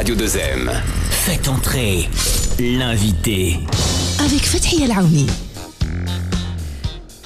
Radio 2M. Faites entrer l'invité. Avec Fathia El-Aouni.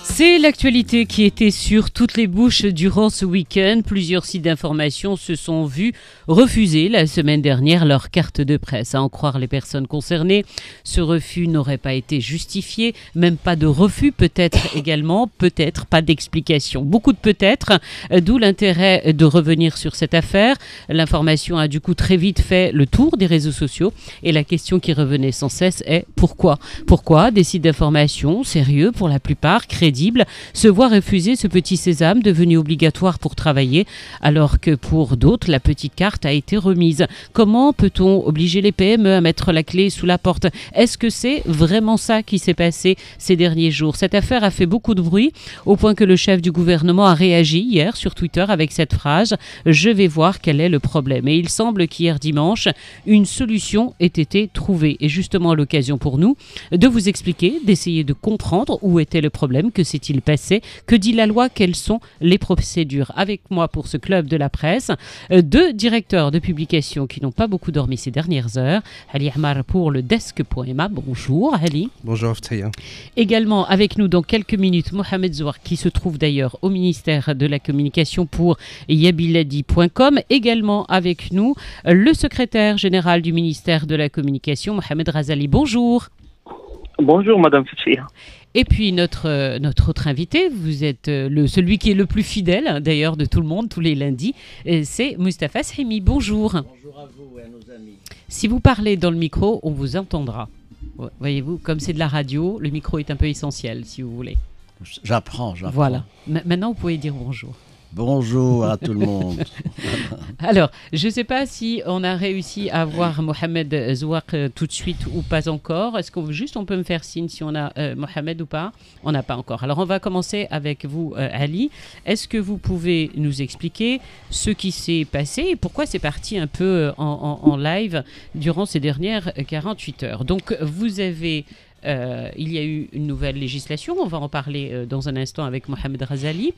C'est l'actualité qui était sur toutes les bouches durant ce week-end. Plusieurs sites d'information se sont vus refuser la semaine dernière leur carte de presse. À en croire les personnes concernées, ce refus n'aurait pas été justifié, même pas de refus peut-être également, peut-être pas d'explication. Beaucoup de peut-être, d'où l'intérêt de revenir sur cette affaire. L'information a du coup très vite fait le tour des réseaux sociaux et la question qui revenait sans cesse est pourquoi ? Pourquoi des sites d'information sérieux pour la plupart, crédibles, se voient refuser ce petit sésame devenu obligatoire pour travailler, alors que pour d'autres, la petite carte a été remise. Comment peut-on obliger les PME à mettre la clé sous la porte ? Est-ce que c'est vraiment ça qui s'est passé ces derniers jours ? Cette affaire a fait beaucoup de bruit, au point que le chef du gouvernement a réagi hier sur Twitter avec cette phrase « Je vais voir quel est le problème ». Et il semble qu'hier dimanche, une solution ait été trouvée. Et justement, l'occasion pour nous de vous expliquer, d'essayer de comprendre où était le problème, que s'est-il passé, que dit la loi, quelles sont les procédures. Avec moi pour ce club de la presse, deux directeurs de publication qui n'ont pas beaucoup dormi ces dernières heures. Ali Ahmar pour le desk.ma. Bonjour Ali. Bonjour Fathia. Également avec nous dans quelques minutes, Mohamed Zouar qui se trouve d'ailleurs au ministère de la Communication pour yabiladi.com. Également avec nous, le secrétaire général du ministère de la Communication, Mohamed Razali. Bonjour. Bonjour Madame Fathia. Et puis notre autre invité, vous êtes celui qui est le plus fidèle d'ailleurs de tout le monde tous les lundis, c'est Moustapha Srimi. Bonjour. Bonjour à vous et à nos amis. Si vous parlez dans le micro, on vous entendra. Voyez-vous, comme c'est de la radio, le micro est un peu essentiel si vous voulez. J'apprends. Voilà. Maintenant, vous pouvez dire bonjour. Bonjour à tout le monde. Alors, je ne sais pas si on a réussi à voir Mohamed Zouak tout de suite ou pas encore. Est-ce qu'on peut me faire signe si on a Mohamed ou pas ? On n'a pas encore. Alors, on va commencer avec vous, Ali. Est-ce que vous pouvez nous expliquer ce qui s'est passé et pourquoi c'est parti un peu en live durant ces dernières 48 heures ? Donc, vous avez... il y a eu une nouvelle législation, on va en parler dans un instant avec Mohamed Razali,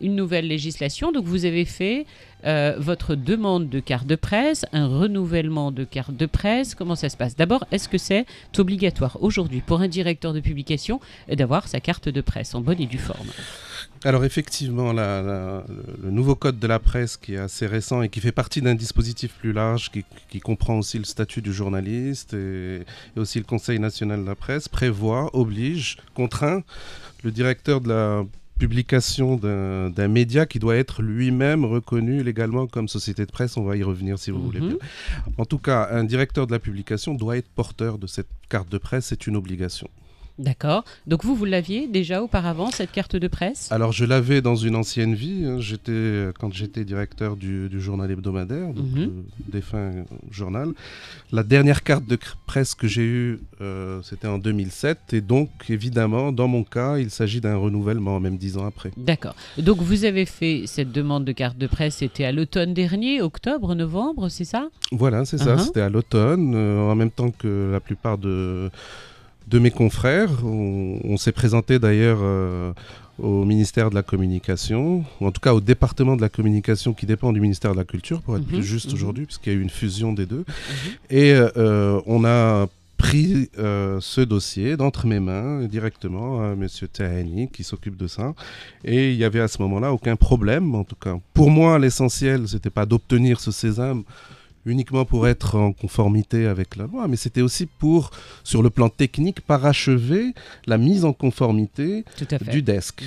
une nouvelle législation, donc vous avez fait votre demande de carte de presse, un renouvellement de carte de presse, comment ça se passe ? D'abord, est-ce que c'est obligatoire aujourd'hui pour un directeur de publication d'avoir sa carte de presse en bonne et due forme ? Alors effectivement, le nouveau code de la presse qui est assez récent et qui fait partie d'un dispositif plus large qui comprend aussi le statut du journaliste et aussi le Conseil national de la presse, oblige, contraint le directeur de la publication d'un média qui doit être lui-même reconnu légalement comme société de presse. On va y revenir si vous voulez bien. En tout cas, un directeur de la publication doit être porteur de cette carte de presse, c'est une obligation. D'accord. Donc vous l'aviez déjà auparavant, cette carte de presse ? Alors je l'avais dans une ancienne vie. Quand j'étais directeur du journal hebdomadaire, donc le défunt journal. La dernière carte de presse que j'ai eue, c'était en 2007. Et donc, évidemment, dans mon cas, il s'agit d'un renouvellement, même 10 ans après. D'accord. Donc vous avez fait cette demande de carte de presse, c'était à l'automne dernier, octobre, novembre, c'est ça ? Voilà, c'est ça. C'était à l'automne, en même temps que la plupart de mes confrères. On s'est présenté d'ailleurs au ministère de la Communication, ou en tout cas au département de la Communication qui dépend du ministère de la Culture, pour être plus juste aujourd'hui, puisqu'il y a eu une fusion des deux. Et on a pris ce dossier d'entre mes mains directement à M. Tahani qui s'occupe de ça. Et il n'y avait à ce moment-là aucun problème, en tout cas. Pour moi, l'essentiel, ce n'était pas d'obtenir ce sésame uniquement pour être en conformité avec la loi, mais c'était aussi pour, sur le plan technique, parachever la mise en conformité du desk.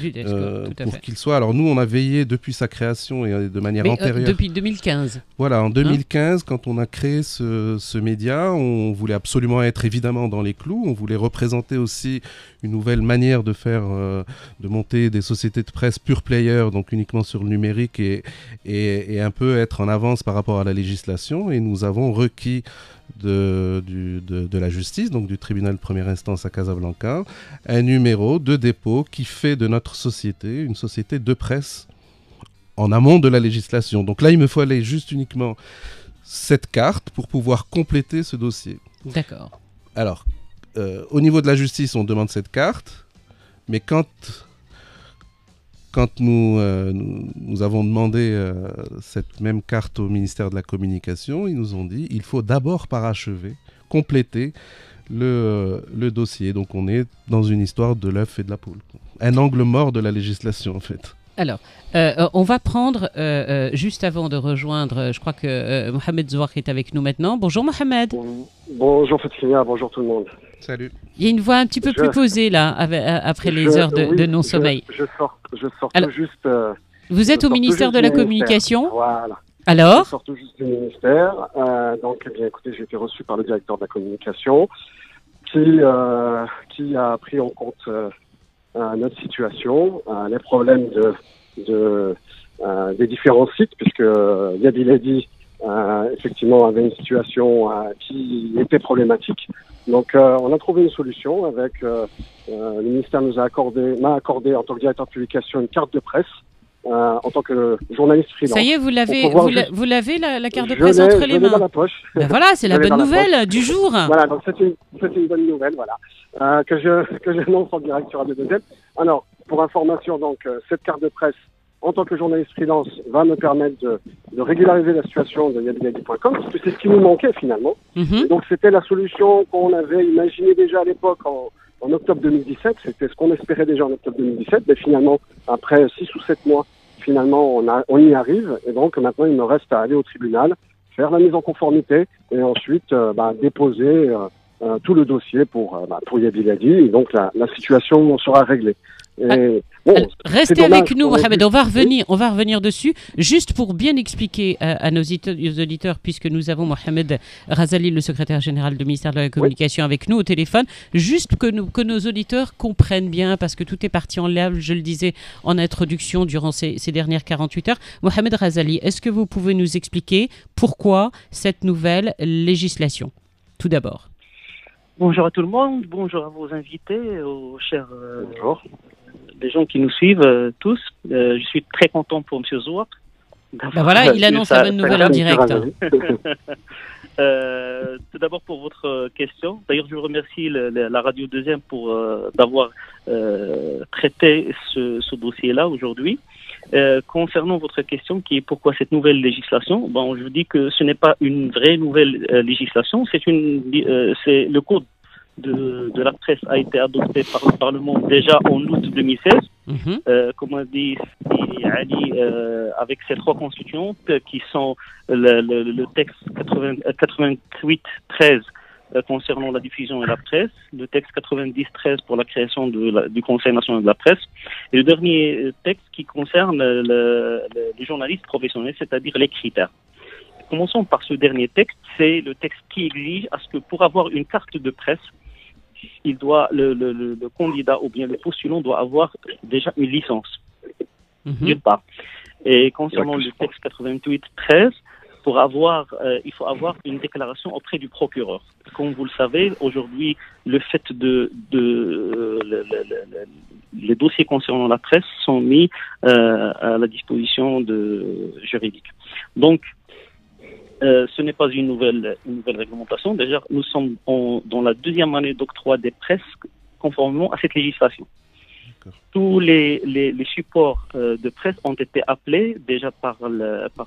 Pour qu'il soit... Alors nous, on a veillé depuis sa création et de manière antérieure. Depuis 2015. Voilà, en 2015, quand on a créé ce média, on voulait absolument être évidemment dans les clous, on voulait représenter aussi une nouvelle manière de faire, de monter des sociétés de presse pure player, donc uniquement sur le numérique et un peu être en avance par rapport à la législation. Et nous avons requis de la justice, donc du tribunal de première instance à Casablanca, un numéro de dépôt qui fait de notre société une société de presse en amont de la législation. Donc là, il me fallait juste uniquement cette carte pour pouvoir compléter ce dossier. D'accord. Alors, au niveau de la justice, on demande cette carte, mais quand quand nous avons demandé cette même carte au ministère de la Communication, ils nous ont dit il faut d'abord parachever, compléter le dossier. Donc on est dans une histoire de l'œuf et de la poule. Un angle mort de la législation en fait. Alors, on va prendre, juste avant de rejoindre, je crois que Mohamed Zouar est avec nous maintenant. Bonjour Mohamed. Bonjour Fatia, bonjour tout le monde. Salut. Il y a une voix un petit peu plus posée là, après les heures de non-sommeil. Je sors Alors, tout juste... vous êtes au ministère de la Communication. Voilà. Alors Je sors tout juste du ministère. Donc, eh bien, écoutez, j'ai été reçu par le directeur de la Communication qui a pris en compte notre situation, les problèmes des différents sites, puisque Yabi Ledi, effectivement, avait une situation qui était problématique. Donc, on a trouvé une solution avec le ministère m'a accordé en tant que directeur de publication une carte de presse en tant que journaliste freelance. Ça y est, vous l'avez la carte de presse entre les mains. Dans la poche. Ben voilà, c'est la bonne nouvelle du jour. Voilà, donc c'est une bonne nouvelle, voilà, que j'annonce en direct sur Radio 2. Alors, pour information, donc cette carte de presse en tant que journaliste freelance va me permettre de régulariser la situation de yabiladi.com, parce que c'est ce qui nous manquait finalement. Et donc c'était la solution qu'on avait imaginée déjà à l'époque en octobre 2017, c'était ce qu'on espérait déjà en octobre 2017, mais finalement, après 6 ou 7 mois, finalement, on y arrive, et donc maintenant, il me reste à aller au tribunal, faire la mise en conformité, et ensuite déposer tout le dossier pour Yabi Ladi, et donc la situation sera réglée. Et, bon, restez avec nous, Mohamed, on va revenir dessus, juste pour bien expliquer à nos auditeurs, puisque nous avons Mohamed Razali, le secrétaire général du ministère de la Communication, avec nous au téléphone, juste que nos auditeurs comprennent bien, parce que tout est parti en l'air, je le disais en introduction durant ces dernières 48 heures. Mohamed Razali, est-ce que vous pouvez nous expliquer pourquoi cette nouvelle législation, tout d'abord? Bonjour à tout le monde, bonjour à vos invités, aux chers les gens qui nous suivent tous. Je suis très content pour M. Zouar. Ben voilà, il annonce la bonne nouvelle en direct. Tout d'abord pour votre question. D'ailleurs, je remercie la Radio 2 pour d'avoir traité ce dossier-là aujourd'hui. Concernant votre question qui est pourquoi cette nouvelle législation, bon, je vous dis que ce n'est pas une vraie nouvelle législation, c'est le code de la presse a été adopté par le Parlement déjà en août 2016, comme a dit Ali, avec ces 3 constituantes qui sont le texte 88-13 concernant la diffusion et la presse, le texte 90-13 pour la création du Conseil national de la presse, et le dernier texte qui concerne les journalistes professionnels, c'est-à-dire les critères. Commençons par ce dernier texte, c'est le texte qui exige à ce que pour avoir une carte de presse, le candidat ou bien le postulant doit avoir déjà une licence, d'une part. Et concernant le texte 88-13, il faut avoir une déclaration auprès du procureur. Comme vous le savez, aujourd'hui, le fait les dossiers concernant la presse sont mis à la disposition juridique. Donc, ce n'est pas une nouvelle réglementation. Déjà, nous sommes dans la 2e année d'octroi des presses conformément à cette législation. Tous les supports de presse ont été appelés déjà par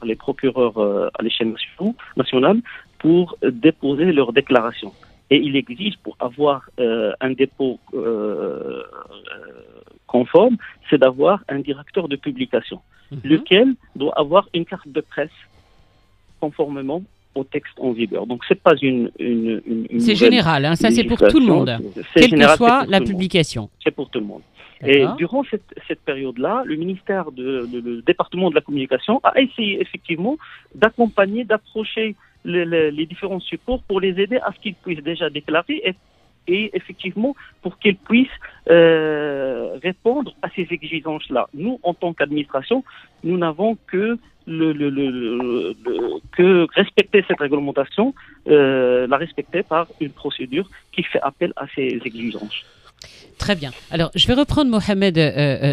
les procureurs à l'échelle nationale pour déposer leur déclaration. Et il exige pour avoir un dépôt conforme, c'est d'avoir un directeur de publication, lequel doit avoir une carte de presse conformément au texte en vigueur. Donc c'est pas une c'est général, hein, ça c'est pour tout le monde, quelle que soit la publication. C'est pour tout le monde. Et durant cette période-là, le ministère le département de la communication a essayé effectivement d'accompagner, d'approcher les différents supports pour les aider à ce qu'ils puissent déjà déclarer et effectivement pour qu'ils puissent répondre à ces exigences-là. Nous, en tant qu'administration, nous n'avons que que respecter cette réglementation, la respecter par une procédure qui fait appel à ces exigences. Très bien. Alors, je vais reprendre Mohamed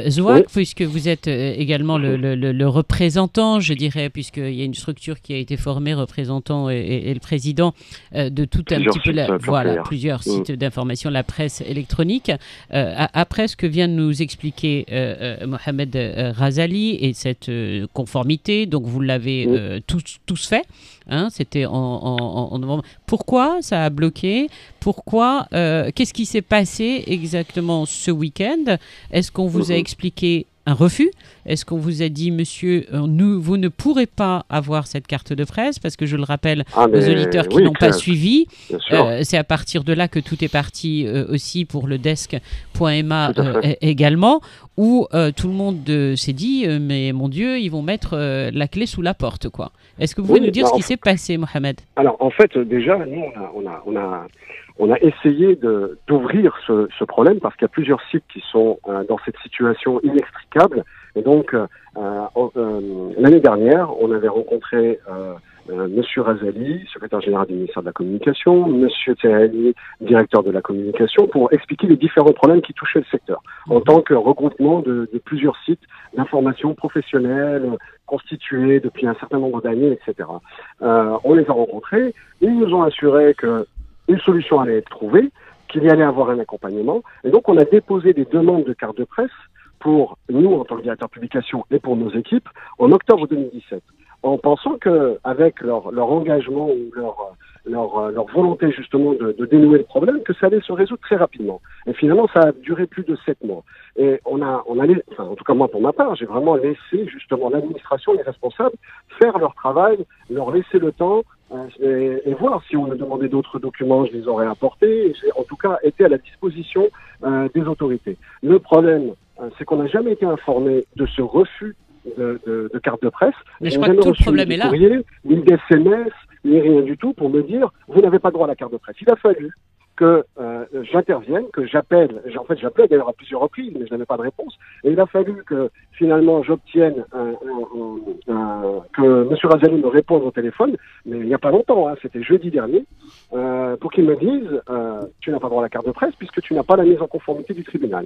Zouak, Oui. puisque vous êtes également le représentant, je dirais, puisqu'il y a une structure qui a été formée, représentant et le président de tout un Plusieurs petit peu sites, plusieurs sites d'information, la presse électronique. Après ce que vient de nous expliquer Mohamed Razali et cette conformité, donc vous l'avez tous fait. Hein, c'était en novembre. Pourquoi ça a bloqué? Pourquoi qu'est-ce qui s'est passé exactement ce week-end? Est-ce qu'on vous a expliqué un refus? Est-ce qu'on vous a dit, monsieur, vous ne pourrez pas avoir cette carte de presse? Parce que je le rappelle aux auditeurs qui n'ont pas suivi, c'est à partir de là que tout est parti aussi pour le desk.ma également, où tout le monde s'est dit, mais mon Dieu, ils vont mettre la clé sous la porte, quoi. Est-ce que vous pouvez nous dire ce qui s'est passé, Mohamed? Alors, en fait, déjà, nous, on a essayé d'ouvrir ce problème parce qu'il y a plusieurs sites qui sont dans cette situation inextricable. Et donc, l'année dernière, on avait rencontré Monsieur Razali, secrétaire général du ministère de la Communication, Monsieur Tehani, directeur de la communication, pour expliquer les différents problèmes qui touchaient le secteur, en tant que regroupement de plusieurs sites d'information professionnelle constitués depuis un certain nombre d'années, etc. On les a rencontrés, ils nous ont assuré qu'une solution allait être trouvée, qu'il y allait avoir un accompagnement, et donc on a déposé des demandes de carte de presse pour nous, en tant que directeur de publication, et pour nos équipes, en octobre 2017, en pensant qu'avec leur engagement ou leur volonté justement de dénouer le problème, que ça allait se résoudre très rapidement. Et finalement, ça a duré plus de 7 mois. Et on allait, enfin, en tout cas moi pour ma part, j'ai vraiment laissé justement l'administration, les responsables, faire leur travail, leur laisser le temps et voir si on me demandait d'autres documents, je les aurais apportés. Et j'ai en tout cas été à la disposition des autorités. Le problème, c'est qu'on n'a jamais été informé de ce refus de carte de presse. Mais je crois que tout le problème est là. Ni d'SMS, ni rien du tout pour me dire vous n'avez pas droit à la carte de presse. Il a fallu que j'intervienne, que j'appelle. En fait, j'appelais d'ailleurs à plusieurs reprises, mais je n'avais pas de réponse. Et il a fallu que finalement j'obtienne que M. Razali me réponde au téléphone, mais il n'y a pas longtemps, hein, c'était jeudi dernier, pour qu'il me dise tu n'as pas droit à la carte de presse puisque tu n'as pas la mise en conformité du tribunal.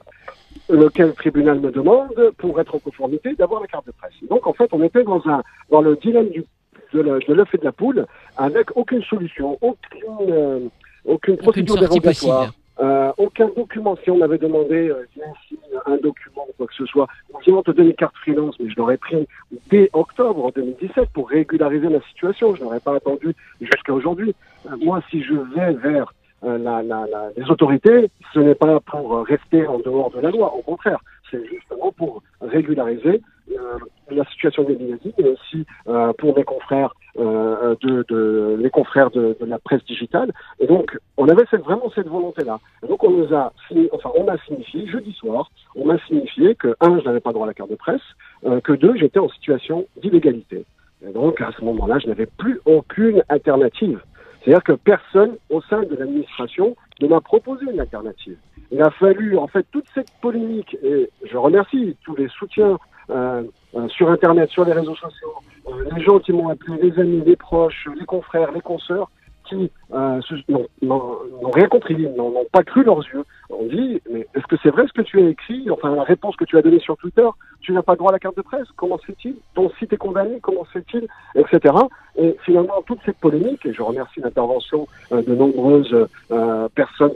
Lequel tribunal me demande, pour être en conformité, d'avoir la carte de presse. Donc en fait, on était dans le dilemme de l'œuf et de la poule, avec aucune solution, aucune procédure dérogatoire, aucun document. Si on m'avait demandé un document ou quoi que ce soit, si on te donne une carte freelance, mais je l'aurais pris dès octobre 2017 pour régulariser la situation. Je n'aurais pas attendu jusqu'à aujourd'hui. Moi, si je vais vers les autorités, ce n'est pas pour rester en dehors de la loi. Au contraire, c'est justement pour régulariser la situation des médias, mais aussi pour mes confrères les confrères de la presse digitale. Et donc, on avait vraiment cette volonté-là. Et donc, on m'a signifié, jeudi soir, on m'a signifié que, je n'avais pas droit à la carte de presse, que 2, j'étais en situation d'illégalité. Et donc, à ce moment-là, je n'avais plus aucune alternative. C'est-à-dire que personne au sein de l'administration ne m'a proposé une alternative. Il a fallu, en fait, toute cette polémique, et je remercie tous les soutiens sur Internet, sur les réseaux sociaux, les gens qui m'ont appelé, les amis, les proches, les confrères, les consoeurs, qui n'ont rien compris, n'ont pas cru leurs yeux. On dit, mais est-ce que c'est vrai ce que tu as écrit? Enfin, la réponse que tu as donnée sur Twitter, tu n'as pas droit à la carte de presse, comment se fait-il? Ton site est condamné, comment se fait-il? Etc. Et finalement, toute cette polémique, et je remercie l'intervention de nombreuses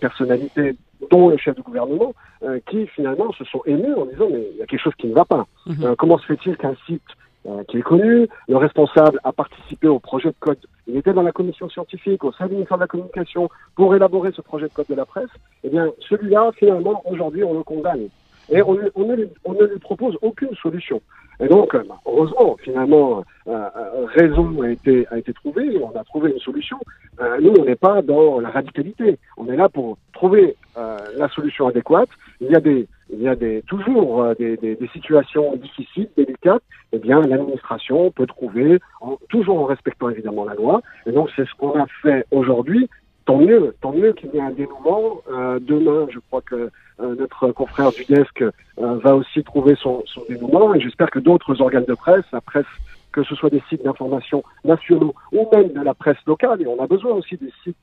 personnalités, dont le chef du gouvernement, qui finalement se sont émus en disant, mais il y a quelque chose qui ne va pas. Comment se fait-il qu'un site qui est connu, le responsable a participé au projet de code, il était dans la commission scientifique au sein du ministère de la Communication pour élaborer ce projet de code de la presse, eh bien celui-là, finalement, aujourd'hui, on le condamne. Et on ne lui propose aucune solution. Et donc, heureusement, finalement, raison a été trouvée, on a trouvé une solution. Nous, on n'est pas dans la radicalité. On est là pour trouver la solution adéquate. Il y a toujours des situations difficiles, délicates. Eh bien, l'administration peut trouver, toujours en respectant évidemment la loi. Et donc, c'est ce qu'on a fait aujourd'hui. Tant mieux qu'il y ait un dénouement. Demain, je crois que notre confrère du desk va aussi trouver son dénouement, et j'espère que d'autres organes de presse, la presse, que ce soit des sites d'information nationaux ou même de la presse locale, et on a besoin aussi des sites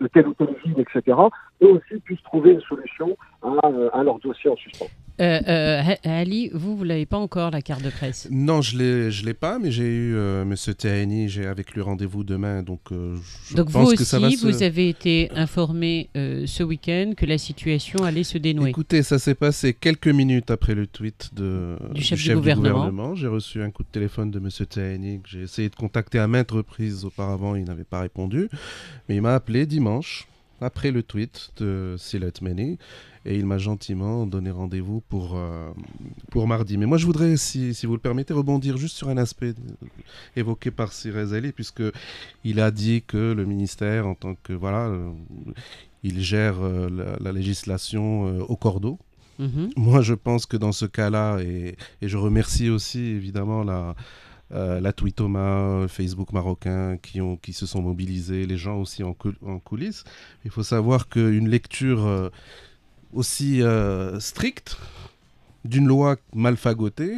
de telle ou telle ville, etc., eux aussi puissent trouver une solution à leur dossier en suspens. Ali, vous l'avez pas encore, la carte de presse? Non, je l'ai pas, mais j'ai eu Monsieur Tahani, j'ai avec lui rendez-vous demain, donc je Donc pense vous que ça va aussi, se... vous avez été informé ce week-end que la situation allait se dénouer. Écoutez, ça s'est passé quelques minutes après le tweet du chef du gouvernement. J'ai reçu un coup de téléphone de Monsieur Tahani que j'ai essayé de contacter à maintes reprises auparavant, il n'avait pas répondu, mais il m'a appelé dimanche après le tweet de Silat Meni. Et il m'a gentiment donné rendez-vous pour mardi. Mais moi, je voudrais, si vous le permettez, rebondir juste sur un aspect évoqué par Sirez Ali, puisqu'il a dit que le ministère, en tant que... il gère la législation au cordeau. Moi, je pense que dans ce cas-là, et je remercie aussi, évidemment, la Tweetoma, Facebook marocain qui se sont mobilisés, les gens aussi en coulisses. Il faut savoir qu'une lecture... aussi stricte d'une loi mal fagotée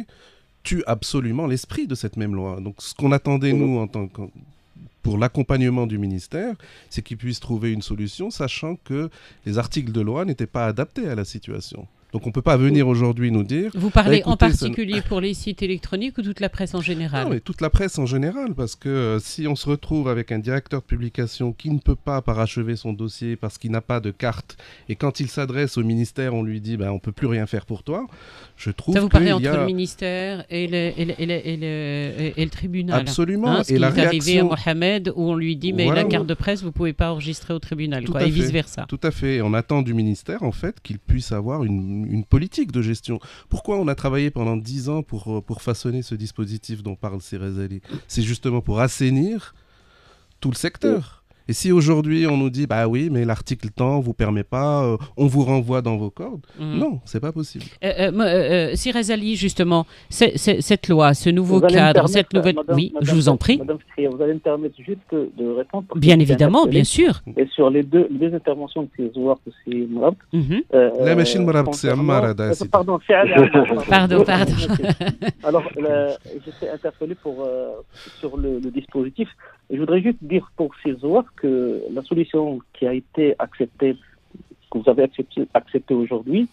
tue absolument l'esprit de cette même loi. Donc ce qu'on attendait nous pour l'accompagnement du ministère, c'est qu'il puisse trouver une solution, sachant que les articles de loi n'étaient pas adaptés à la situation. Donc on ne peut pas venir aujourd'hui nous dire... Vous parlez en particulier pour les sites électroniques ou toute la presse en général? Non, mais toute la presse en général, parce que si on se retrouve avec un directeur de publication qui ne peut pas parachever son dossier parce qu'il n'a pas de carte, et quand il s'adresse au ministère, on lui dit on ne peut plus rien faire pour toi, je trouve que... Ça vous parlez entre le ministère et le tribunal? Absolument. Ce qui est arrivé à Mohamed, où on lui dit mais la carte de presse, vous ne pouvez pas enregistrer au tribunal, et vice-versa. Tout à fait. On attend du ministère, en fait, qu'il puisse avoir une politique de gestion. Pourquoi on a travaillé pendant 10 ans pour façonner ce dispositif dont parle Sirez Ali? C'est justement pour assainir tout le secteur. Et si aujourd'hui on nous dit oui, mais l'article temps vous permet pas, on vous renvoie dans vos cordes, non, c'est pas possible. Sirez Ali, justement, cette loi, ce nouveau cadre, cette nouvelle... je vous en prie. Madame Fria, vous allez me permettre juste de répondre. Bien évidemment, bien sûr. Et sur les deux interventions de ces Zouar que c'est Mrab. La machine Mrab, c'est Ammar. Pardon. Pardon. Alors, j'étais interpellé sur le dispositif. Et je voudrais juste dire pour ces Zouar que la solution qui a été acceptée, que vous avez acceptée aujourd'hui,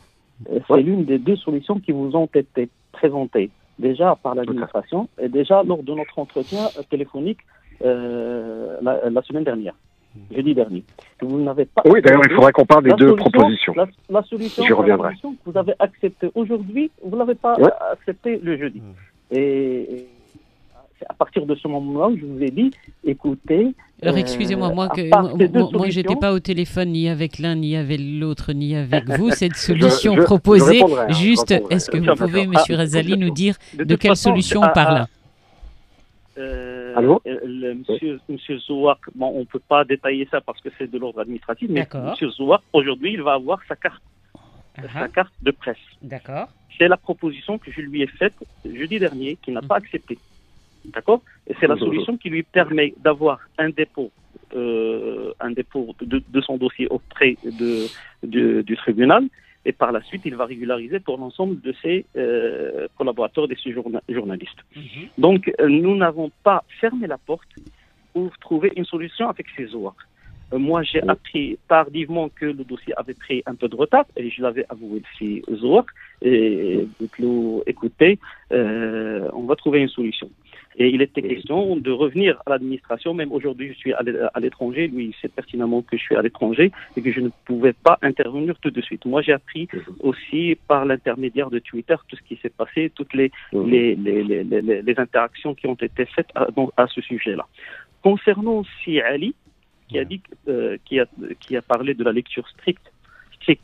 c'est l'une des deux solutions qui vous ont été présentées déjà par l'administration et déjà lors de notre entretien téléphonique la semaine dernière, jeudi dernier. Vous n'avez pas. Oui, d'ailleurs, il faudrait qu'on parle des deux propositions. La solution, j'y reviendrai. La solution que vous avez acceptée aujourd'hui, vous ne l'avez pas acceptée le jeudi. Et à partir de ce moment-là, je vous ai dit, écoutez... Alors excusez-moi, moi j'étais pas au téléphone ni avec l'un, ni avec l'autre, ni avec vous. Cette solution proposée, est-ce que vous pouvez, Monsieur Razali, nous dire de quelle solution on parle? Allô, Monsieur Zouak, on ne peut pas détailler ça parce que c'est de l'ordre administratif, mais Monsieur Zouak, aujourd'hui, il va avoir sa carte de presse. D'accord. C'est la proposition que je lui ai faite jeudi dernier, qu'il n'a pas acceptée. D'accord? Et c'est la solution qui lui permet d'avoir un dépôt de son dossier auprès du tribunal, et par la suite, il va régulariser pour l'ensemble de ses collaborateurs, de ses journalistes. Donc, nous n'avons pas fermé la porte pour trouver une solution avec ces Zouar. Moi, j'ai appris tardivement que le dossier avait pris un peu de retard, et je l'avais avoué ces Zouar, et écoutez, on va trouver une solution. Et il était question de revenir à l'administration. Même aujourd'hui, je suis à l'étranger. Lui, il sait pertinemment que je suis à l'étranger et que je ne pouvais pas intervenir tout de suite. Moi, j'ai appris aussi par l'intermédiaire de Twitter tout ce qui s'est passé, toutes les interactions qui ont été faites à ce sujet-là. Concernant aussi Ali, qui a dit, qui a parlé de la lecture stricte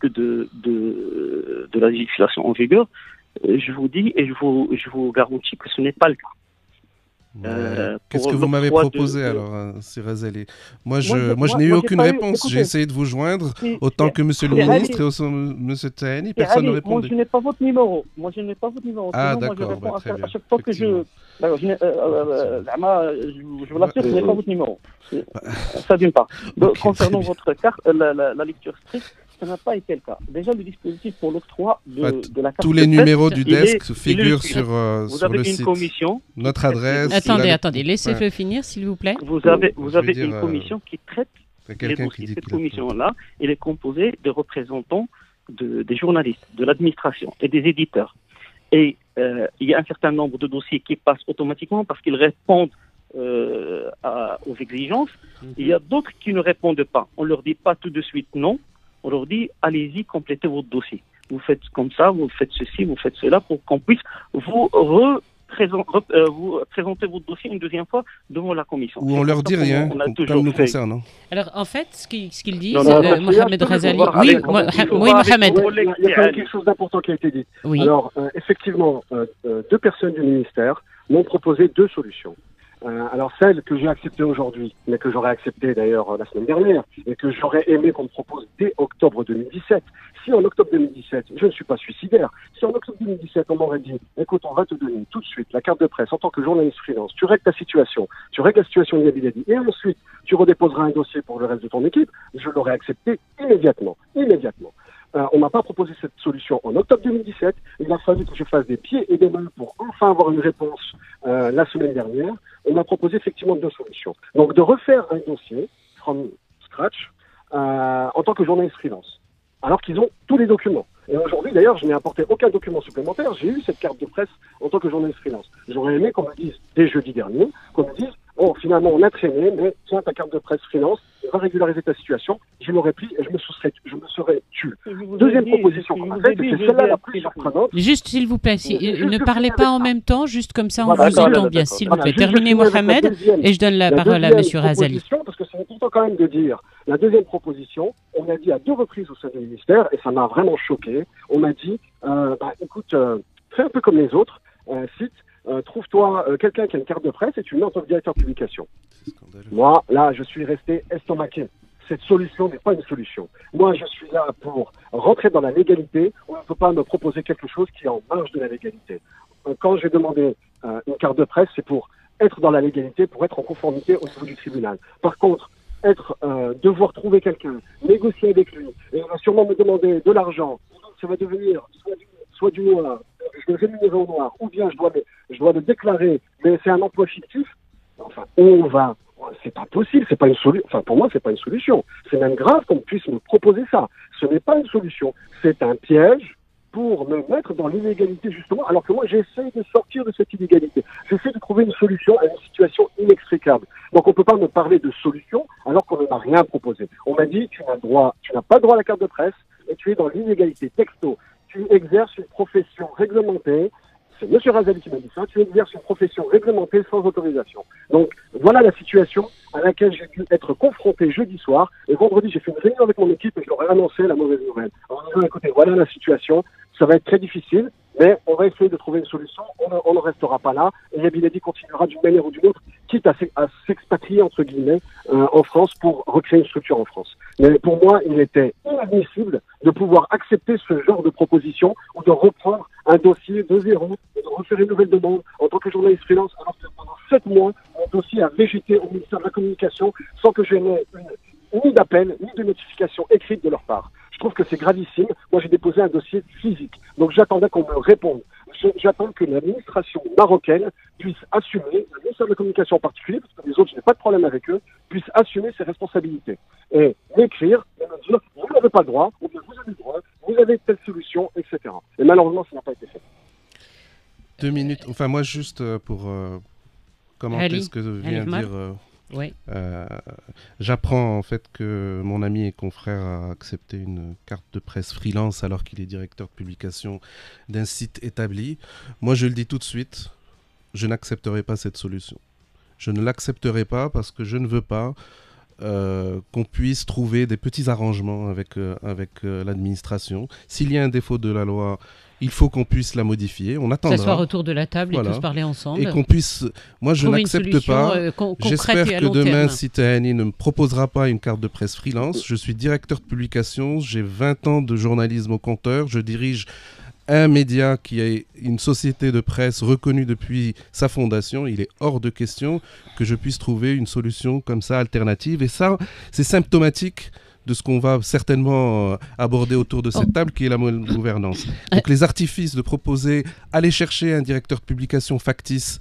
de la législation en vigueur, je vous dis et je vous garantis que ce n'est pas le cas. Qu'est-ce que vous m'avez proposé alors, Sirez Ali? Moi, je n'ai eu aucune réponse. J'ai essayé de vous joindre autant que Monsieur le ministre et Monsieur Tahani. Personne ne répondait. Moi, je n'ai pas votre numéro. Ah, d'accord. À chaque fois que je vous l'assure, je n'ai pas votre numéro. Ça d'une part. Concernant votre carte, la lecture stricte, ça n'a pas été le cas. Déjà, le dispositif pour l'octroi de la carte... Tous les numéros du desk figurent sur le site. Vous avez une commission... Notre adresse... Attendez, laissez-le finir, s'il vous plaît. Vous avez une commission qui traite les dossiers. Cette commission-là, elle est composée de représentants des journalistes, de l'administration et des éditeurs. Et il y a un certain nombre de dossiers qui passent automatiquement parce qu'ils répondent aux exigences. Il y a d'autres qui ne répondent pas. On ne leur dit pas tout de suite non. On leur dit allez-y, complétez votre dossier. Vous faites comme ça, vous faites ceci, vous faites cela pour qu'on puisse vous présenter votre dossier une deuxième fois devant la commission. Ou on leur dit rien, comme nous concerne. Alors en fait, ce qu'ils disent, Mohamed Razali, oui, Mohamed. Il y a quand même quelque chose d'important qui a été dit. Oui. Alors, effectivement, deux personnes du ministère m'ont proposé deux solutions. Alors celle que j'ai acceptée aujourd'hui, mais que j'aurais acceptée d'ailleurs la semaine dernière, et que j'aurais aimé qu'on me propose dès octobre 2017. Si en octobre 2017, je ne suis pas suicidaire, si en octobre 2017 on m'aurait dit, écoute, on va te donner tout de suite la carte de presse en tant que journaliste freelance, tu règles ta situation, tu règles la situation de Yabi Dadi, et ensuite tu redéposeras un dossier pour le reste de ton équipe, je l'aurais accepté immédiatement. On m'a pas proposé cette solution en octobre 2017. Il a fallu que je fasse des pieds et des mains pour enfin avoir une réponse la semaine dernière. On m'a proposé effectivement deux solutions. Donc de refaire un dossier from scratch en tant que journaliste freelance, alors qu'ils ont tous les documents. Et aujourd'hui, d'ailleurs, je n'ai apporté aucun document supplémentaire. J'ai eu cette carte de presse en tant que journaliste freelance. J'aurais aimé qu'on me dise, dès jeudi dernier, qu'on me dise, bon, finalement, on a traîné, mais tiens, ta carte de presse freelance, va régulariser ta situation. Je l'aurais pris et je me serais tué. Deuxième proposition qu'on a faite, c'est celle-là la plus surprenante. Juste, s'il vous plaît, ne parlez pas en même temps, juste comme ça, on vous entend bien, s'il vous plaît. Terminez, Mohamed, et je donne la parole à M. Razali. Parce que c'est important quand même de dire, la deuxième proposition, on a dit à deux reprises au sein du ministère, et ça m'a vraiment choqué, on m'a dit, écoute, fais un peu comme les autres, cite, trouve-toi quelqu'un qui a une carte de presse et tu le mets en tant que directeur de publication. Moi, là, je suis resté estomaqué. Cette solution n'est pas une solution. Moi, je suis là pour rentrer dans la légalité. On ne peut pas me proposer quelque chose qui est en marge de la légalité. Quand j'ai demandé une carte de presse, c'est pour être dans la légalité, pour être en conformité au niveau du tribunal. Par contre, devoir trouver quelqu'un, négocier avec lui, et on va sûrement me demander de l'argent, ça va devenir soit du noir, je vais rémunérer au noir, ou bien je dois le déclarer, mais c'est un emploi fictif. Enfin, on va, c'est pas possible, c'est pas une solution. Enfin, pour moi, c'est pas une solution. C'est même grave qu'on puisse me proposer ça. Ce n'est pas une solution. C'est un piège pour me mettre dans l'illégalité, justement, alors que moi, j'essaie de sortir de cette illégalité. J'essaie de trouver une solution à une situation inextricable. Donc, on peut pas me parler de solution alors qu'on ne m'a rien proposé. On m'a dit, tu n'as pas droit à la carte de presse et tu es dans l'illégalité. Texto. Tu exerces une profession réglementée. C'est M. Razali qui m'a dit ça. Tu exerces une profession réglementée sans autorisation. Donc, voilà la situation à laquelle j'ai dû être confronté jeudi soir. Et vendredi, j'ai fait une réunion avec mon équipe et je leur ai annoncé la mauvaise nouvelle. En disant, écoutez, voilà la situation. Ça va être très difficile, mais on va essayer de trouver une solution. On ne restera pas là. Et Yabi Dadi continuera d'une manière ou d'une autre, quitte à s'expatrier, entre guillemets, en France pour recréer une structure en France. Mais pour moi, il était inadmissible de pouvoir accepter ce genre de proposition ou de reprendre un dossier de zéro, et de refaire une nouvelle demande en tant que journaliste freelance, alors que pendant 7 mois, mon dossier a végété au ministère de la Communication sans que je n'ai ni d'appel, ni de notification écrite de leur part. Je trouve que c'est gravissime. Moi, j'ai déposé un dossier physique. Donc, j'attendais qu'on me réponde. J'attends que l'administration marocaine puisse assumer, le ministère de la Communication en particulier, parce que les autres, je n'ai pas de problème avec eux, puisse assumer ses responsabilités. Et m'écrire, et me dire, vous n'avez pas le droit, ou bien vous avez le droit, vous avez telle solution, etc. Et malheureusement, ça n'a pas été fait. 2 minutes. Enfin, moi, juste pour commenter ce que vient de dire... Oui. J'apprends en fait que mon ami et confrère a accepté une carte de presse freelance alors qu'il est directeur de publication d'un site établi. Moi, je le dis tout de suite, je n'accepterai pas cette solution. Je ne l'accepterai pas parce que je ne veux pas qu'on puisse trouver des petits arrangements avec l'administration. S'il y a un défaut de la loi, il faut qu'on puisse la modifier. On attendra. S'asseoir autour de la table et tous parler ensemble. Et qu'on puisse... Moi, je n'accepte pas. J'espère que demain, si Tahani ne me proposera pas une carte de presse freelance, je suis directeur de publication, j'ai 20 ans de journalisme au compteur, je dirige un média qui est une société de presse reconnue depuis sa fondation. Il est hors de question que je puisse trouver une solution comme ça, alternative. Et ça, c'est symptomatique de ce qu'on va certainement aborder autour de cette table, qui est la gouvernance. Donc les artifices de proposer, aller chercher un directeur de publication factice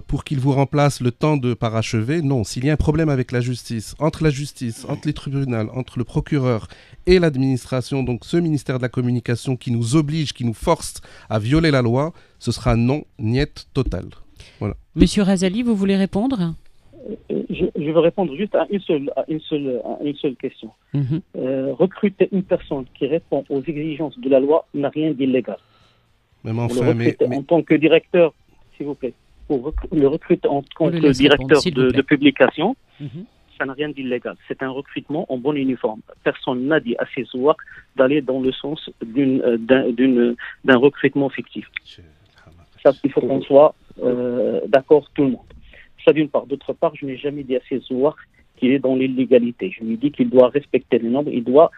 pour qu'il vous remplace le temps de parachever. Non, s'il y a un problème avec la justice, entre les tribunaux, entre le procureur et l'administration, donc ce ministère de la Communication qui nous oblige, qui nous force à violer la loi, ce sera non, niet total. Voilà. Monsieur Razali, vous voulez répondre? Je veux répondre juste à une seule question. Recruter une personne qui répond aux exigences de la loi n'a rien d'illégal. Même enfin, mais... En tant que directeur, s'il vous plaît, pour le recruter en tant que directeur de publication, ça n'a rien d'illégal. C'est un recrutement en bon uniforme. Personne n'a dit à ces ouaks d'aller dans le sens d'un recrutement fictif. Ça, il faut qu'on soit d'accord tout le monde. Ça d'une part. D'autre part, je n'ai jamais dit à ces ouaks qu'il est dans l'illégalité. Je lui dis qu'il doit respecter les normes, il doit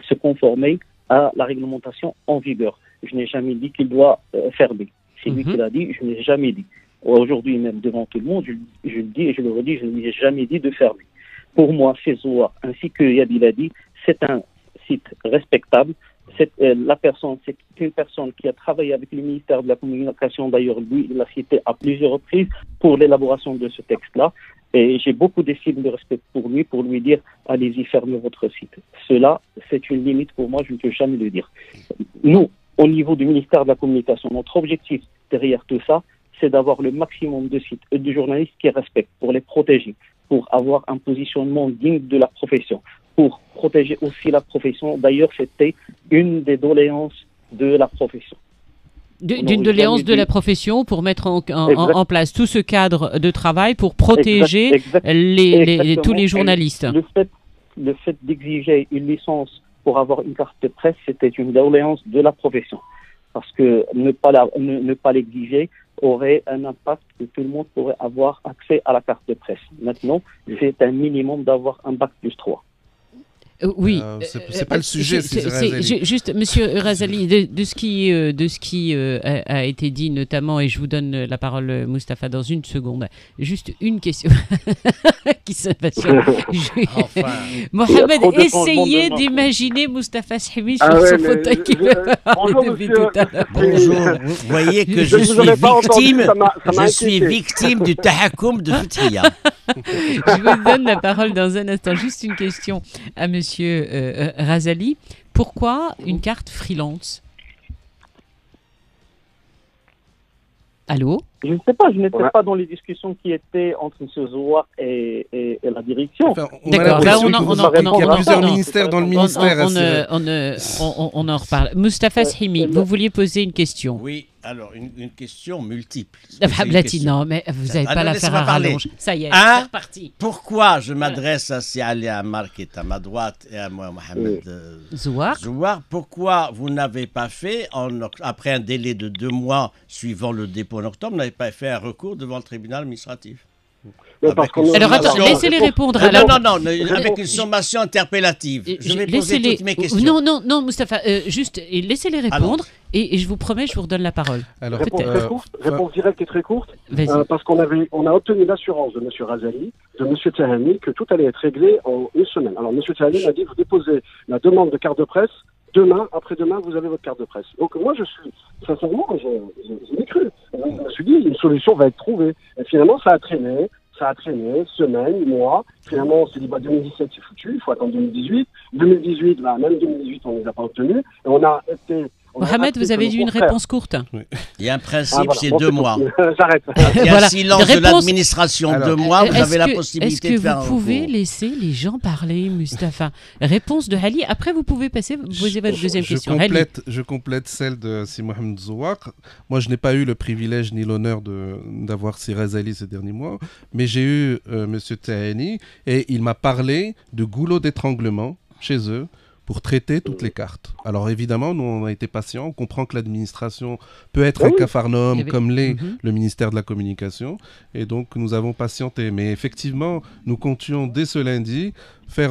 se conformer à la réglementation en vigueur. Je n'ai jamais dit qu'il doit fermer. C'est lui qui l'a dit, je n'ai jamais dit. Aujourd'hui, même devant tout le monde, je le dis et je le redis, je ne lui ai jamais dit de fermer. Pour moi, CESOA, ainsi que Yabil a dit, c'est un site respectable. La personne, c'est une personne qui a travaillé avec le ministère de la Communication. D'ailleurs, lui, il l'a cité à plusieurs reprises pour l'élaboration de ce texte-là. Et j'ai beaucoup d'estime de respect pour lui dire, allez-y, fermez votre site. Cela, c'est une limite pour moi, je ne peux jamais le dire. Nous, au niveau du ministère de la Communication, notre objectif derrière tout ça, c'est d'avoir le maximum de sites et de journalistes qui respectent, pour les protéger, pour avoir un positionnement digne de la profession, pour protéger aussi la profession. D'ailleurs, c'était une des doléances de la profession. D'une doléance de la profession pour mettre en place tout ce cadre de travail pour protéger tous les journalistes. Le fait d'exiger une licence pour avoir une carte de presse, c'était une doléance de la profession. Parce que ne pas l'exiger aurait un impact que tout le monde pourrait avoir accès à la carte de presse. Maintenant, c'est un minimum d'avoir un bac plus 3. Oui, c'est pas le sujet. C'est juste, Monsieur Razali, de ce qui a été dit notamment, et je vous donne la parole, Mustapha, dans une seconde. Juste une question qui s'impatiente. Mohamed, essayez d'imaginer Mustapha Shahimi sur ce fauteuil qui va depuis tout à l'heure. Bonjour, vous voyez que je suis victime du tahakoum de Foutia. Je vous donne la parole dans un instant. Juste une question à Monsieur Razali. Pourquoi une carte freelance? Allô? Je ne sais pas, je n'étais pas dans les discussions qui étaient entre M. Zohar et la direction. D'accord, il y a plusieurs ministères dans le ministère. On en reparle. Mustapha Shahimi, vous vouliez poser une question? Oui, alors une question multiple. Non, mais vous n'avez pas la faire à rallonge. Ça y est, c'est reparti. Pourquoi je m'adresse à Ali Amar qui est à ma droite et à moi, Mohamed Zohar, pourquoi vous n'avez pas fait, après un délai de 2 mois suivant le dépôt en octobre, n'avez pas fait un recours devant le tribunal administratif? Alors attends, laissez-les répondre. Non, avec une sommation interpellative. Je vais poser toutes mes questions. Non, Mustapha, juste laissez-les répondre et je vous promets, je vous redonne la parole. Alors, réponse directe et très courte, parce qu'on a obtenu l'assurance de M. Razali, de M. Tahani, que tout allait être réglé en 1 semaine. Alors M. Tahani m'a dit, vous déposez la demande de carte de presse, demain, après-demain, vous avez votre carte de presse. Donc moi, sincèrement, j'ai cru. Je me suis dit, une solution va être trouvée. Et finalement, ça a traîné, semaines, mois. Finalement, on s'est dit, 2017, c'est foutu, il faut attendre 2018. 2018, même 2018, on ne les a pas obtenus. Et on a été... Mohamed, vous avez dit une réponse courte. Oui. Il y a un principe, c'est 2 mois. J'arrête. Il y a un silence de l'administration, 2 mois, vous avez la possibilité de faire un Est-ce que vous pouvez recours. laisser les gens parler, Mustapha? Réponse de Ali, après vous pouvez poser votre deuxième question. Je complète celle de Si Mohamed Zohar. Moi, je n'ai pas eu le privilège ni l'honneur d'avoir Si Razali ces derniers mois, mais j'ai eu M. Tahani et il m'a parlé de goulot d'étranglement chez eux pour traiter toutes les cartes. Alors évidemment, nous on a été patients, on comprend que l'administration peut être un capharnaüm comme l'est le ministère de la Communication, et donc nous avons patienté. Mais effectivement, nous comptions dès ce lundi faire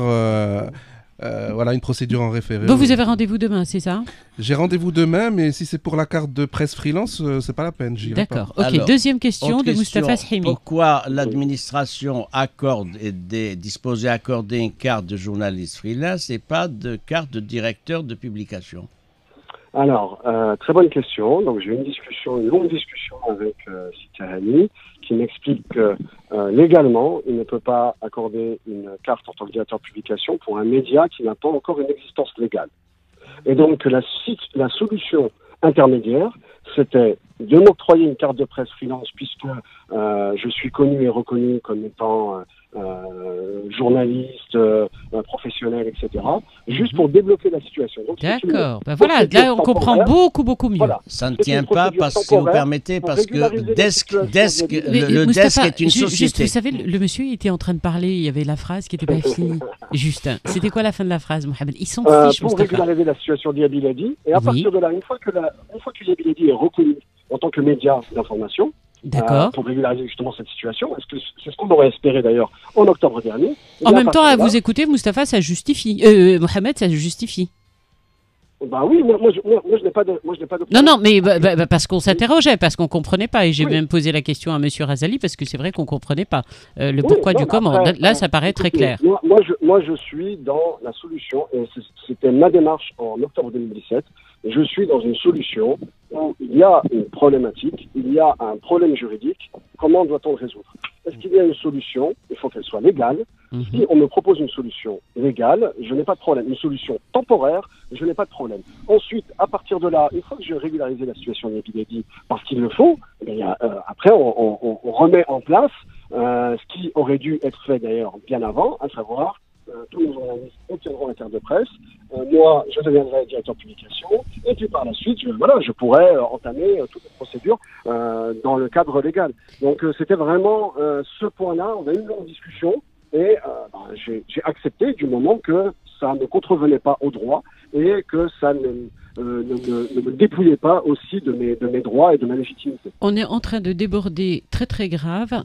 une procédure en référé. Vous avez rendez-vous demain, c'est ça? J'ai rendez-vous demain, mais si c'est pour la carte de presse freelance, c'est pas la peine. D'accord. Ok. Alors, deuxième question de Mustapha Shahimi. Pourquoi l'administration est disposée à accorder une carte de journaliste freelance et pas de carte de directeur de publication? Alors, très bonne question. Donc j'ai eu une longue discussion avec Tahani, qui m'explique que légalement, il ne peut pas accorder une carte en tant que directeur de publication pour un média qui n'a pas encore une existence légale. Et donc la solution intermédiaire, c'était de m'octroyer une carte de presse freelance puisque je suis connu et reconnu comme étant journaliste, professionnel, etc. Juste pour débloquer la situation. D'accord. Ben voilà, là on comprend beaucoup mieux. Voilà. Ça ne tient pas, si vous permettez, parce que le desk est une société. Juste, vous savez, le monsieur était en train de parler, il y avait la phrase qui n'était pas finie. Justin, c'était quoi la fin de la phrase, Mohamed? Ils sont fiches, pour régulariser la situation d'Iyad Biladi. Et à partir de là, une fois que Iyad Biladi est reconnu en tant que média d'information, pour régulariser justement cette situation. C'est ce qu'on aurait espéré d'ailleurs en octobre dernier. En même temps, à vous écouter, Mustapha, ça justifie. Mohamed, ça justifie. Bah oui, moi je n'ai pas de Non, mais parce qu'on s'interrogeait, parce qu'on ne comprenait pas. Et j'ai même posé la question à M. Razali, parce que c'est vrai qu'on ne comprenait pas le pourquoi du comment. Après, là, ça paraît très clair. Moi, je suis dans la solution, et c'était ma démarche en octobre 2017. Je suis dans une solution où il y a une problématique, il y a un problème juridique. Comment doit-on le résoudre? Est-ce qu'il y a une solution? Il faut qu'elle soit légale. Si on me propose une solution légale, je n'ai pas de problème. Une solution temporaire, je n'ai pas de problème. Ensuite, à partir de là, une fois que j'ai régularisé la situation d'Iyad Biladi, parce qu'il le faut, après on remet en place ce qui aurait dû être fait d'ailleurs bien avant, à savoir tous les journalistes obtiendront la carte de presse. Moi, je deviendrai directeur de publication. Et puis par la suite, je pourrais entamer toutes les procédures dans le cadre légal. Donc c'était vraiment ce point-là. On a eu une longue discussion et j'ai accepté du moment que ça ne contrevenait pas au droit et que ça ne me dépouillait pas aussi de mes droits et de ma légitimité. On est en train de déborder très grave.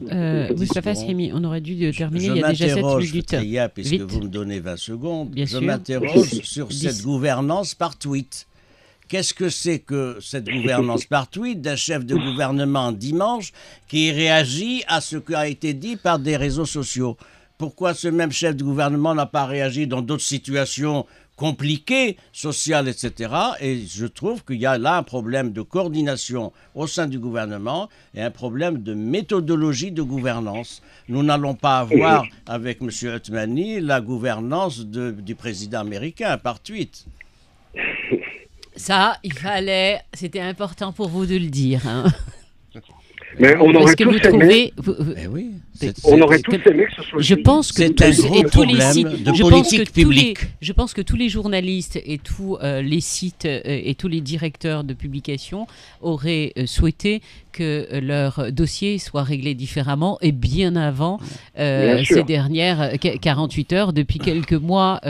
Moustapha Srimi, on aurait dû terminer il y a déjà 7 minutes. Puisque vous me donnez 20 secondes, je m'interroge sur cette gouvernance par tweet. Qu'est-ce que c'est que cette gouvernance par tweet d'un chef de gouvernement dimanche qui réagit à ce qui a été dit par des réseaux sociaux? Pourquoi ce même chef de gouvernement n'a pas réagi dans d'autres situations compliquées, sociales, etc. Et je trouve qu'il y a là un problème de coordination au sein du gouvernement et un problème de méthodologie de gouvernance. Nous n'allons pas avoir avec M. Othmani la gouvernance du président américain par tweet. Ça, c'était important pour vous de le dire. Hein. Mais on aurait tous aimé. On aurait tous aimé que ce soit. Je pense que je pense que tous les journalistes et tous les sites et tous les directeurs de publication auraient souhaité que leur dossier soit réglé différemment et bien avant ces dernières 48 heures, depuis quelques mois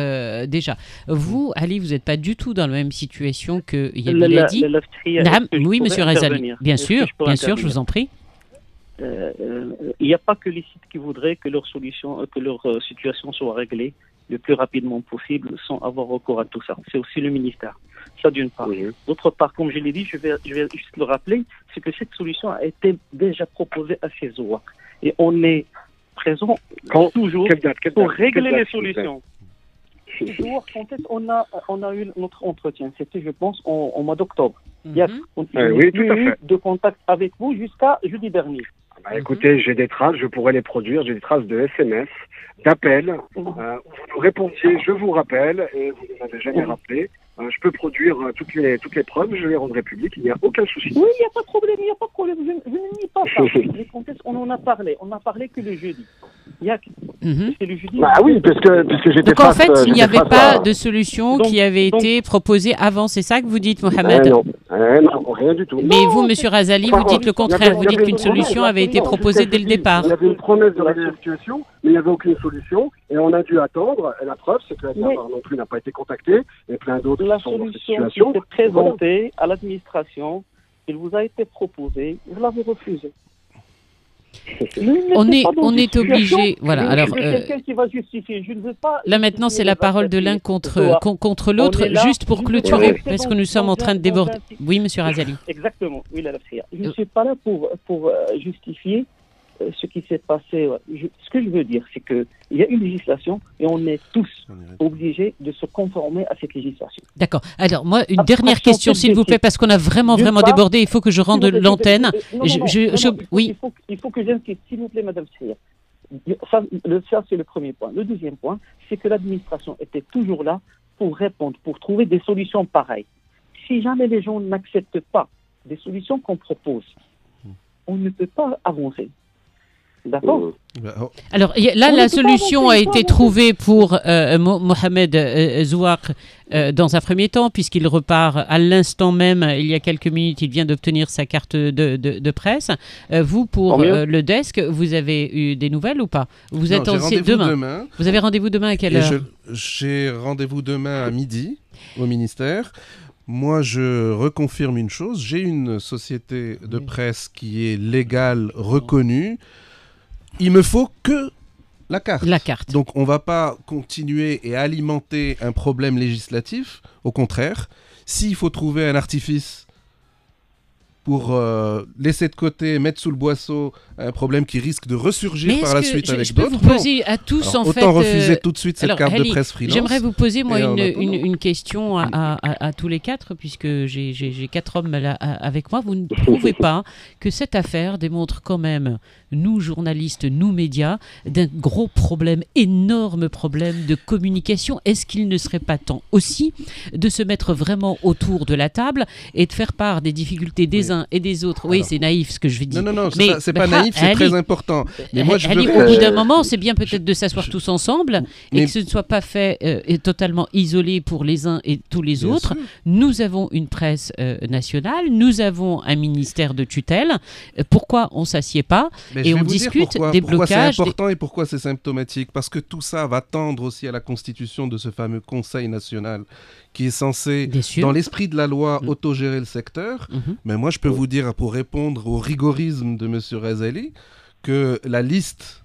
déjà. Vous, Ali, vous n'êtes pas du tout dans la même situation que Iyad Biladi. Oui, monsieur Razali. Bien sûr, je vous en prie. Il n'y a pas que les sites qui voudraient que leur situation soit réglée le plus rapidement possible sans avoir recours à tout ça. C'est aussi le ministère. Ça d'une part. D'autre part, comme je l'ai dit, je vais juste le rappeler, c'est que cette solution a été déjà proposée à CESOA. Et on est présent toujours pour régler les solutions. Toujours, quand on a eu notre entretien, c'était, je pense, en mois d'octobre. Il y a eu de contact avec vous jusqu'à jeudi dernier. Écoutez, j'ai des traces, je pourrais les produire, j'ai des traces de SMS, d'appels, où vous nous répondiez, je vous rappelle, et vous ne m'avez jamais rappelé. Je peux produire toutes les preuves, je les rendrai publiques, il n'y a aucun souci. Oui, il n'y a pas de problème, je ne nie pas ça. Les contextes, on en a parlé que le jeudi. C'est le jeudi. Oui, puisque j'étais Donc en fait, il n'y avait pas de solution qui avait été proposée avant, c'est ça que vous dites, Mohamed? Non, rien du tout. Mais vous, monsieur Razali, vous dites le contraire, vous dites qu'une solution avait été proposée dès le départ. Il y avait une promesse de régler la situation, mais il n'y avait aucune solution, et on a dû attendre, et la preuve, c'est que la DRR non plus n'a pas été contactée, et plein d'autres la qui sont dans cette solution situation. était présentée à l'administration, il vous a été proposé, vous l'avez refusé. On est obligé, voilà. Alors, quelqu'un qui va justifier. Je ne veux pas. Là maintenant, c'est la parole de l'un contre l'autre, juste pour clôturer, parce que nous sommes en train de déborder. Oui, monsieur Razali. Exactement. Oui, je ne suis pas là pour justifier ce qui s'est passé, ce que je veux dire, c'est qu'il y a une législation et on est tous obligés de se conformer à cette législation. D'accord. Alors, moi, une dernière question, s'il vous plaît, parce qu'on a vraiment débordé. Il faut que je rende l'antenne. Oui. Il faut que j'insiste, s'il vous plaît, Madame Sria. Ça, c'est le premier point. Le deuxième point, c'est que l'administration était toujours là pour répondre, pour trouver des solutions pareilles. Si jamais les gens n'acceptent pas des solutions qu'on propose, on ne peut pas avancer. D'accord. Alors là, la solution a été trouvée pour Mohamed Zouak dans un premier temps, puisqu'il repart à l'instant même, il y a quelques minutes, il vient d'obtenir sa carte de presse. Vous, pour le desk, vous avez eu des nouvelles ou pas? Vous êtes demain. Vous avez rendez-vous demain à quelle heure? J'ai rendez-vous demain à midi au ministère. Moi, je reconfirme une chose. J'ai une société de presse qui est légale, reconnue. Il me faut que la carte. Donc, on ne va pas continuer et alimenter un problème législatif. Au contraire, s'il faut trouver un artifice pour laisser de côté, mettre sous le boisseau un problème qui risque de ressurgir par la suite avec d'autres. Je peux vous poser à tous, en fait... Autant refuser tout de suite cette carte de presse freelance. J'aimerais vous poser, moi, une question à tous les quatre, puisque j'ai 4 hommes là avec moi. Vous ne trouvez pas que cette affaire démontre quand même, nous, journalistes, nous, médias, d'un gros problème, énorme problème de communication? Est-ce qu'il ne serait pas temps aussi de se mettre vraiment autour de la table et de faire part des difficultés des uns et des autres? Oui, c'est naïf ce que je vais dire. Non, c'est pas naïf, c'est très important. Mais moi, au bout d'un moment, c'est bien peut-être de s'asseoir tous ensemble et que ce ne soit pas fait totalement isolé pour les uns et tous les autres. Sûr. Nous avons une presse nationale, nous avons un ministère de tutelle. Pourquoi on ne s'assied pas et on discute des blocages? Pourquoi c'est important et pourquoi c'est symptomatique? Parce que tout ça va tendre aussi à la constitution de ce fameux Conseil national qui est censé, dans l'esprit de la loi, autogérer le secteur. Mais moi, je peux vous dire, pour répondre au rigorisme de M. Razali, que la liste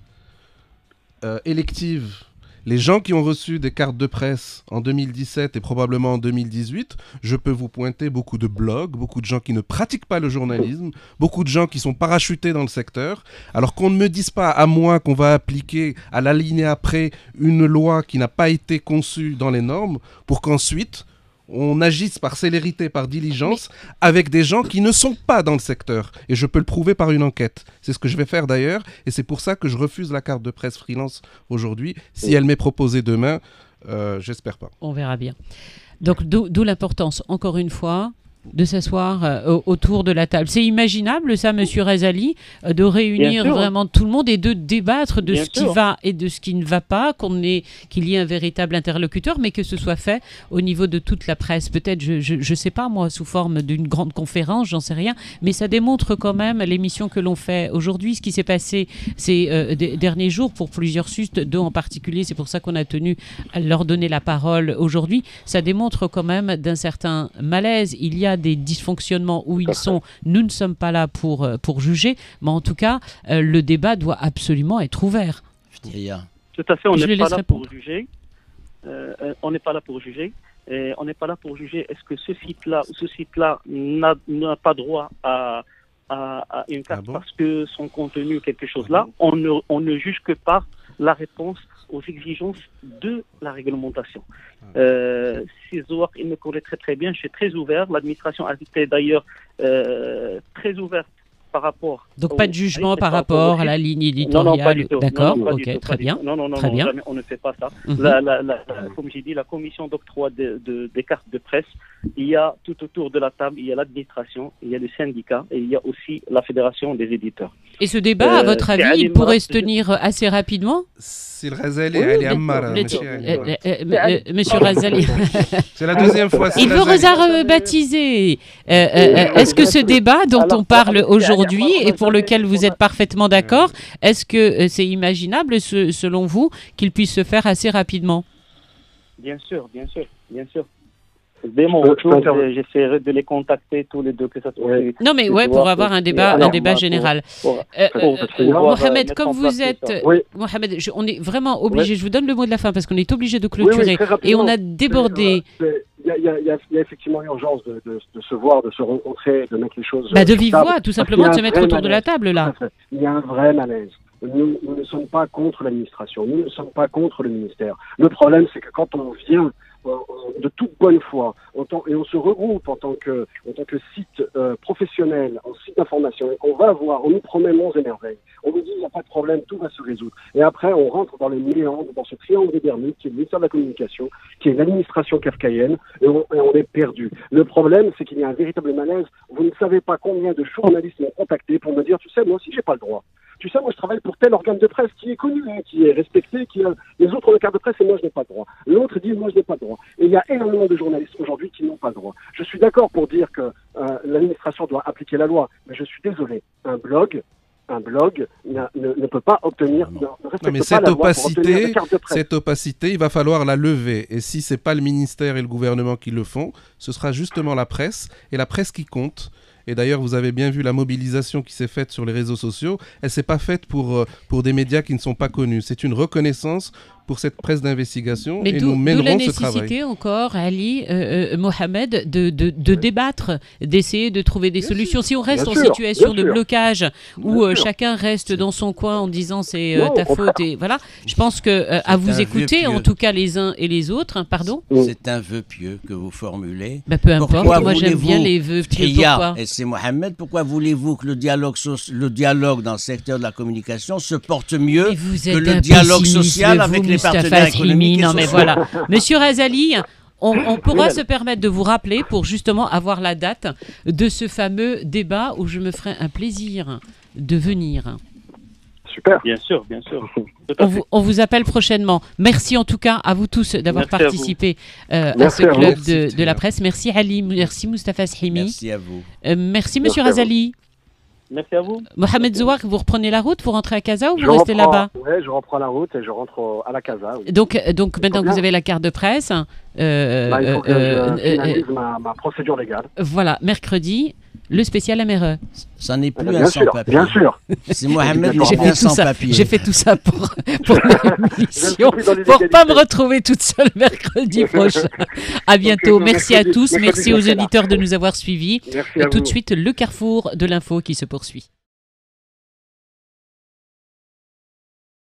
élective, les gens qui ont reçu des cartes de presse en 2017 et probablement en 2018, je peux vous pointer beaucoup de blogs, beaucoup de gens qui ne pratiquent pas le journalisme, beaucoup de gens qui sont parachutés dans le secteur, alors qu'on ne me dise pas à moi qu'on va appliquer à l'alinéa près une loi qui n'a pas été conçue dans les normes pour qu'ensuite on agisse par célérité, par diligence, avec des gens qui ne sont pas dans le secteur. Et je peux le prouver par une enquête. C'est ce que je vais faire d'ailleurs, et c'est pour ça que je refuse la carte de presse freelance aujourd'hui. Si elle m'est proposée demain, j'espère pas. On verra bien. Donc d'où l'importance, encore une fois, de s'asseoir autour de la table. C'est imaginable, ça, Monsieur Razali, de réunir vraiment tout le monde et de débattre de ce qui va et de ce qui ne va pas, qu'il y ait un véritable interlocuteur, mais que ce soit fait au niveau de toute la presse. Peut-être, je sais pas, moi, sous forme d'une grande conférence, j'en sais rien, mais ça démontre quand même l'émission que l'on fait aujourd'hui, ce qui s'est passé ces derniers jours pour plusieurs sustes, 2 en particulier, c'est pour ça qu'on a tenu à leur donner la parole aujourd'hui. Ça démontre quand même d'un certain malaise. Il y a des dysfonctionnements où ils sont, nous ne sommes pas là pour juger, mais en tout cas, le débat doit absolument être ouvert. Tout à fait, on n'est pas là pour juger. On n'est pas là pour juger. On n'est pas là pour juger est-ce que ce site-là n'a pas droit à une carte parce que son contenu ou quelque chose là. On ne juge que par la réponse aux exigences de la réglementation. Si Zouak, il me connaît très très bien, je suis très ouvert. L'administration a été d'ailleurs très ouverte par rapport... Donc pas de jugement par rapport à la ligne éditoriale? Non, pas du tout. D'accord, ok, très bien. Non, jamais, on ne fait pas ça. Comme j'ai dit, la commission d'octroi des cartes de presse, il y a tout autour de la table, il y a l'administration, il y a les syndicats et il y a aussi la fédération des éditeurs. Et ce débat, à votre avis, il pourrait se tenir assez rapidement? C'est le Razali, elle est Ammar. Monsieur Razali. C'est la deuxième fois. Il veut rebaptiser. Est-ce que ce débat dont on parle aujourd'hui et pour lequel vous êtes parfaitement d'accord, est-ce que c'est imaginable, selon vous, qu'il puisse se faire assez rapidement? Bien sûr. Dès mon retour, j'essaierai de les contacter tous les deux. Que ça soit non, mais pour avoir un débat général. Mohamed, comme vous êtes... Mohamed, on est vraiment obligé, je vous donne le mot de la fin, parce qu'on est obligé de clôturer. Et on a débordé... y a effectivement urgence de se voir, de se rencontrer, de mettre les choses... de vive voix, tout simplement, de se mettre autour de la table, là. Il y a un vrai malaise. Nous ne sommes pas contre l'administration, nous ne sommes pas contre le ministère. Le problème, c'est que quand on vient de toute bonne foi et on se regroupe en tant que site professionnel, en site d'information, et qu'on va voir, on nous promet monts et merveilles. On nous dit il n'y a pas de problème, tout va se résoudre. Et après, on rentre dans les méandres, dans ce triangle des Bermudes qui est le ministère de la Communication, qui est l'administration kafkaïenne, et on est perdu. Le problème, c'est qu'il y a un véritable malaise. Vous ne savez pas combien de journalistes m'ont contacté pour me dire, tu sais, moi aussi, j'ai pas le droit. Tu sais, moi, je travaille pour tel organe de presse qui est connu, qui est respecté, qui a les autres ont le carte de presse et moi, je n'ai pas le droit. L'autre dit, moi, je n'ai pas le droit. Et il y a énormément de journalistes aujourd'hui qui n'ont pas le droit. Je suis d'accord pour dire que l'administration doit appliquer la loi, mais je suis désolé. Un blog ne peut pas obtenir, ne respecte pas la loi pour obtenir une carte de presse. Cette opacité, il va falloir la lever. Et si ce n'est pas le ministère et le gouvernement qui le font, ce sera justement la presse, et la presse qui compte. Et d'ailleurs, vous avez bien vu la mobilisation qui s'est faite sur les réseaux sociaux. Elle ne s'est pas faite pour des médias qui ne sont pas connus. C'est une reconnaissance pour cette presse d'investigation et nous mènerons ce travail. La nécessité encore, Ali, Mohamed, de débattre, d'essayer de trouver des solutions. Si on reste en situation de blocage où chacun reste dans son coin en disant c'est ta faute, et voilà, je pense que à vous écouter, en tout cas les uns et les autres, pardon. C'est un vœu pieux que vous formulez. Peu importe, moi j'aime bien les vœux pieux. Pourquoi ? Et c'est Mohamed, pourquoi voulez-vous que le dialogue dans le secteur de la communication se porte mieux que le dialogue social avec les partenaires économiques? Non mais voilà. Monsieur Razali, on pourra se permettre de vous rappeler pour justement avoir la date de ce fameux débat où je me ferai un plaisir de venir. Super. Bien sûr. On vous appelle prochainement. Merci en tout cas à vous tous d'avoir participé à ce club de la presse. Merci Ali, merci Moustapha Shimi. Merci à vous. Merci Monsieur Razali. Merci à vous. Mohamed Zouak, vous reprenez la route, vous rentrez à Casa ou vous restez là-bas? Oui, je reprends la route et je rentre à la Casa. Oui. Donc maintenant que vous avez la carte de presse... il faut que je finalise ma procédure légale. Voilà, mercredi, le spécial MRE. Ça n'est plus un sans-papier. Bien sûr. C'est Mohamed qui est un sans-papier. J'ai fait tout ça pour l'émission, pour pas me retrouver toute seule mercredi prochain. À bientôt. Merci à tous. Merci aux auditeurs de nous avoir suivis. Tout de suite, le carrefour de l'info qui se poursuit.